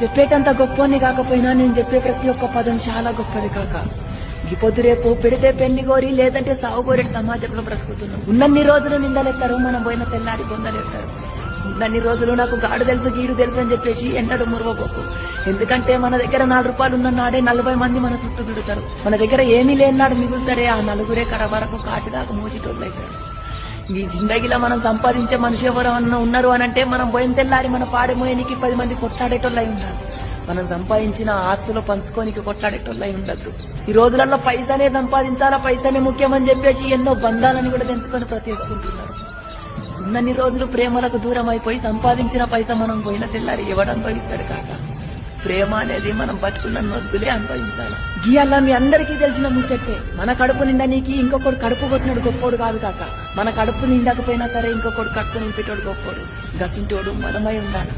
చెప్పేటంత గొప్పని కాకపోయినా నేను చెప్పే ప్రతి ఒక్క పదం చాలా గొప్పది కాక. ఈ పొద్దు రేపు పెడితే పెళ్లి కోరి లేదంటే సాగు కోరి సమాజంలో బ్రతుకుతున్నాం. ఉన్నన్ని రోజులు నిందలెత్తారు, మనం పోయిన తెల్లారి బొందలెత్తారు. ఉన్నన్ని రోజులు నాకు గాడు తెలుసు గీడు తెలుసు అని చెప్పేసి ఎన్నడూ మురవబోకు. ఎందుకంటే మన దగ్గర 4 రూపాయలు ఉన్న నాడే 40 మంది మన చుట్టూ తిడతారు. మన దగ్గర ఏమీ లేని నాడు మిగులుతారే ఆ నలుగురే కరవరకు కాటిదాకా మోచిటోళ్ళు అవుతారు. ఈ జిందగీలో మనం సంపాదించే మనిషి ఎవరు ఉన్నారు అని అంటే మనం పోయిన తెల్లారి మన పాడమోయనికి 10 మంది కొట్లాడేటోళ్ళై ఉండాలి. మనం సంపాదించిన ఆస్తులు పంచుకోనికి కొట్లాడేటోళ్ళై ఉండద్దు. ఈ రోజులలో పైసనే సంపాదించాలా, పైసనే ముఖ్యమని చెప్పేసి ఎన్నో బంధాలని కూడా తెంచుకొని ప్రతిస్తుంటున్నారు. ఉన్నన్ని రోజులు ప్రేమలకు దూరం అయిపోయి సంపాదించిన పైస మనం పోయిన తెల్లారి ఎవడు అనుభవిస్తాడు కాక. ప్రేమ అనేది మనం బతుకున్న నొద్దులే అనుభవించాలి. గీయాల మీ అందరికీ తెలిసిన ముచ్చట్టే. మన కడుపు నిండా నీకి ఇంకొకడు కడుపు కొట్టినోడు గొప్పోడు కాదు కాక. మన కడుపు నిండకపోయినా సరే ఇంకొకడు కడుపు నింపేటోడు గొప్పోడు. గసింటోడు మనమై ఉండాలి.